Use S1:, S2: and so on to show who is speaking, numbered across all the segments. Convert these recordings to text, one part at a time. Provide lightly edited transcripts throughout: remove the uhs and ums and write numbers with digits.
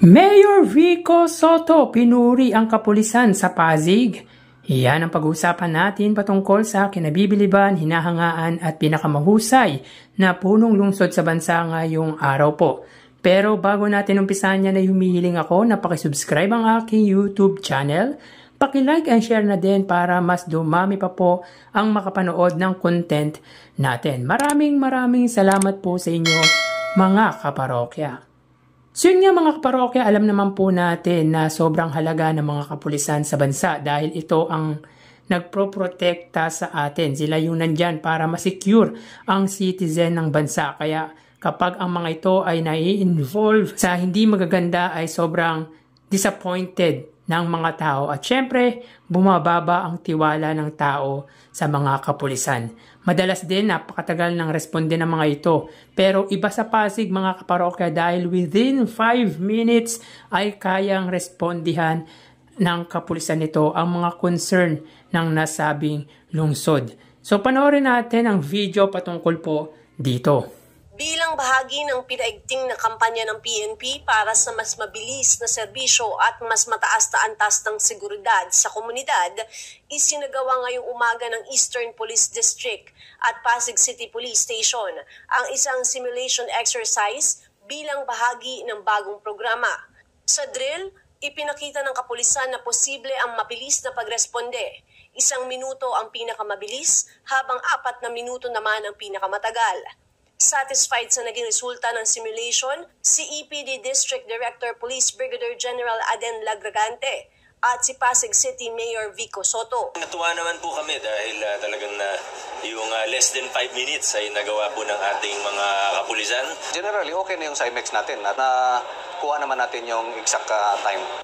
S1: Mayor Vico Soto pinuri ang kapulisan sa Pasig. Iyan ang pag-uusapan natin patungkol sa kinabibiliban, hinahangaan at pinakamahusay na punong lungsod sa bansa ngayong araw po. Pero bago natin umpisan yan ay humihiling ako na pakisubscribe ang aking YouTube channel. Paki-like and share na din para mas dumami pa po ang makapanood ng content natin. Maraming salamat po sa inyo mga kaparokya. So yun nga mga kaparokya, alam naman po natin na sobrang halaga ng mga kapulisan sa bansa dahil ito ang nagproprotekta sa atin. Sila yung nandyan para masecure ang citizen ng bansa. Kaya kapag ang mga ito ay nai-involve sa hindi magaganda ay sobrang disappointed ng mga tao. At syempre, bumababa ang tiwala ng tao sa mga kapulisan. Madalas din, napakatagal ng responde ng mga ito. Pero iba sa Pasig mga kaparokya dahil within 5 minutes ay kayang respondihan ng kapulisan nito ang mga concern ng nasabing lungsod. So panoorin natin ang video patungkol po dito.
S2: Bilang bahagi ng pinaigting na kampanya ng PNP para sa mas mabilis na serbisyo at mas mataas na antas ng seguridad sa komunidad, isinagawa ngayong umaga ng Eastern Police District at Pasig City Police Station ang isang simulation exercise bilang bahagi ng bagong programa. Sa drill, ipinakita ng kapulisan na posible ang mabilis na pagresponde. 1 minuto ang pinakamabilis habang 4 na minuto naman ang pinakamatagal. Satisfied sa naging resulta ng simulation, si EPD District Director Police Brigadier General Aden Lagragante at si Pasig City Mayor Vico Soto.
S3: Natuwa naman po kami dahil talagang yung less than 5 minutes ay nagawa po ng ating mga kapulisan.
S4: Generally, okay na yung CIMEX natin at nakuha naman natin yung exact time.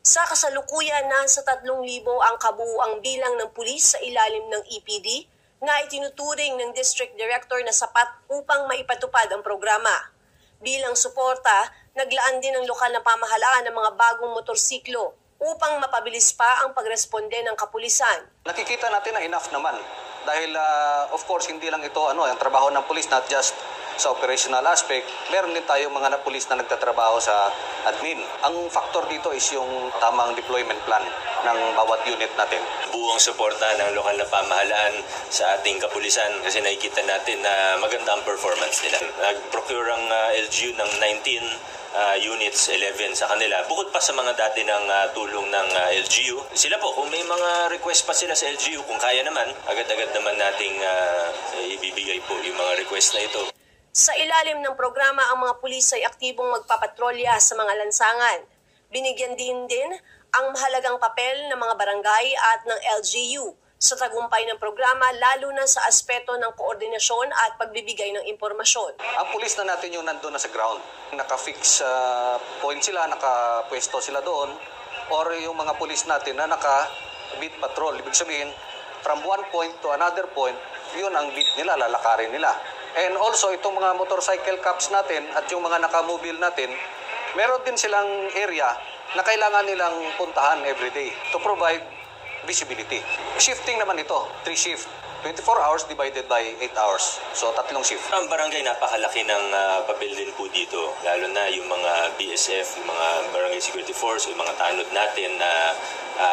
S2: Sa kasalukuyan, nasa 3,000 ang kabuuang bilang ng pulis sa ilalim ng EPD na itinuturing ng District Director na sapat upang maipatupad ang programa. Bilang suporta, naglaan din ng lokal na pamahalaan ng mga bagong motorsiklo upang mapabilis pa ang pagresponde ng kapulisan.
S4: Nakikita natin na enough naman dahil of course hindi lang ito ang trabaho ng pulis, not just sa operational aspect, meron din tayong mga pulis na nagtatrabaho sa admin. Ang factor dito is yung tamang deployment plan ng bawat unit natin.
S3: Buong suporta ng lokal na pamahalaan sa ating kapulisan kasi nakikita natin na maganda ang performance nila. Nag-procure ang LGU ng 19 units, 11 sa kanila. Bukod pa sa mga dati ng tulong ng LGU, sila po, kung may mga request pa sila sa LGU, kung kaya naman, agad-agad naman nating ibibigay po yung mga request na ito.
S2: Sa ilalim ng programa, ang mga pulis ay aktibong magpapatrolya sa mga lansangan. Binigyan din ang mahalagang papel ng mga barangay at ng LGU sa tagumpay ng programa, lalo na sa aspeto ng koordinasyon at pagbibigay ng impormasyon.
S4: Ang pulis na natin yung nandun na sa ground. Naka-fix point sila, nakapwesto sila doon, or yung mga pulis natin na naka-beat patrol. Ibig sabihin, from one point to another point, yun ang beat nila, lalakarin nila. And also, itong mga motorcycle cops natin at yung mga naka-mobile natin, meron din silang area na kailangan nilang puntahan everyday to provide visibility. Shifting naman ito, 3 shift. 24 hours divided by 8 hours. So, 3 shift.
S3: Ang barangay napakalaki ng papel din po dito. Lalo na yung mga BSF, yung mga Barangay Security Force, yung mga tanod natin na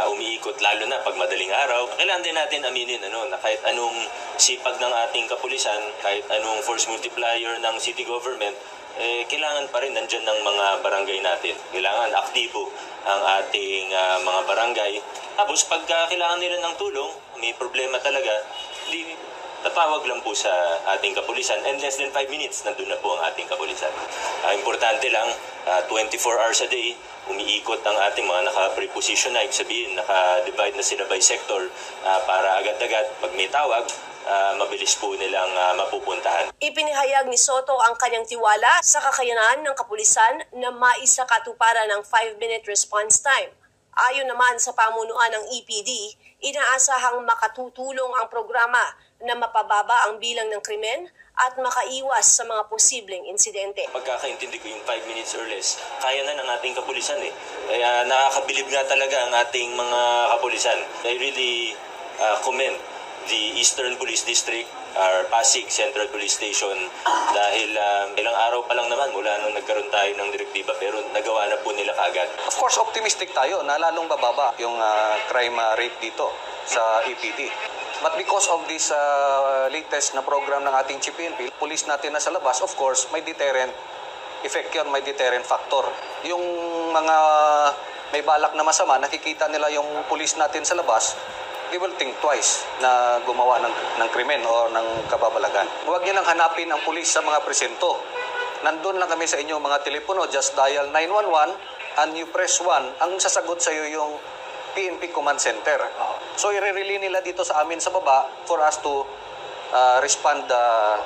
S3: umiikot lalo na pag madaling araw. Kailangan din natin aminin na kahit anong sipag ng ating kapulisan, kahit anong force multiplier ng city government, kailangan pa rin nandyan ng mga barangay natin. Kailangan aktibo ang ating mga barangay. Tapos pagka kailangan nila ng tulong, may problema talaga, tatawag lang po sa ating kapulisan and less than 5 minutes nandun na po ang ating kapulisan. Importante lang, 24 hours a day, umiikot ang ating mga naka-preposition na, sabihin, naka-divide na sila by sector para agad-agad pag may tawag, mabilis po nilang mapupuntahan.
S2: Ipinahayag ni Soto ang kanyang tiwala sa kakayanan ng kapulisan na maisakatuparan ng 5-minute response time. Ayon naman sa pamunuan ng EPD, inaasahang makatutulong ang programa na mapababa ang bilang ng krimen at makaiwas sa mga posibleng insidente.
S3: Pagkakaintindi ko yung 5 minutes or less, kaya na ng ating kapulisan Kaya nakakabilib nga talaga ang ating mga kapulisan. I really commend the Eastern Police District our Pasig Central Police Station dahil ilang araw pa lang naman mula nung nagkaroon tayo ng direktiba pero nagawa na po nila kaagad.
S4: Of course, optimistic tayo na lalong bababa yung crime rate dito sa EPD. But because of this latest na program ng ating PNP, police natin na sa labas, of course, may deterrent effect yun, may deterrent factor. Yung mga may balak na masama, nakikita nila yung police natin sa labas, they will think twice na gumawa ng krimen o ng kababalagan. Huwag niyo lang hanapin ang police sa mga presinto. Nandun lang kami sa inyong mga telepono, just dial 911 and you press 1. Ang sasagot sa iyo yung PNP Command Center. So, i-relay nila dito sa amin sa baba for us to respond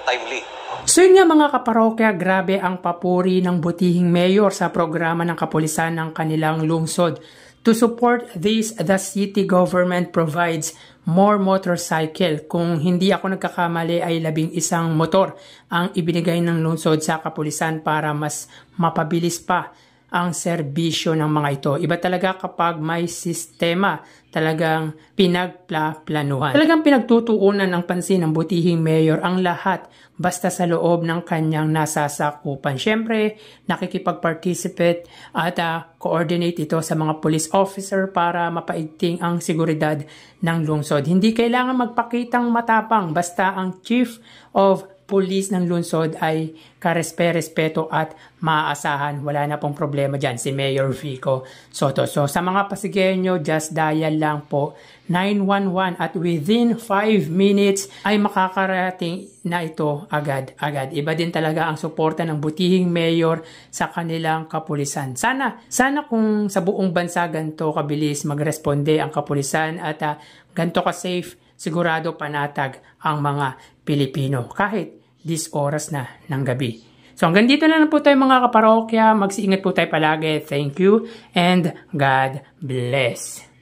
S4: timely.
S1: So yun nga mga kaparokya, grabe ang papuri ng butihing mayor sa programa ng kapulisan ng kanilang lungsod. To support this, the city government provides more motorcycle. Kung hindi ako nagkakamali ay 11 motor ang ibinigay ng lungsod sa kapulisan para mas mapabilis pa ang serbisyo ng mga ito. Iba talaga kapag may sistema, talagang pinagplanuhan. Talagang pinagtutuunan ng pansin ng butihing mayor ang lahat basta sa loob ng kanyang nasasakupan. Siyempre, nakikipag-participate at coordinate ito sa mga police officer para mapaigting ang seguridad ng lungsod. Hindi kailangan magpakitang matapang basta ang chief of police ng lungsod ay karespe-respeto at maaasahan. Wala na pong problema dyan si Mayor Vico Soto. So sa mga Pasigueño, just dial lang po 911 at within 5 minutes ay makakarating na ito agad-agad. Iba din talaga ang suporta ng butihing mayor sa kanilang kapulisan. Sana kung sa buong bansa ganito kabilis magresponde ang kapulisan at ganito ka-safe, sigurado panatag ang mga Pilipino kahit this oras na ng gabi. So hanggang dito na lang po tayo mga kaparokya. Magsiingat po tayo palagi. Thank you and God bless.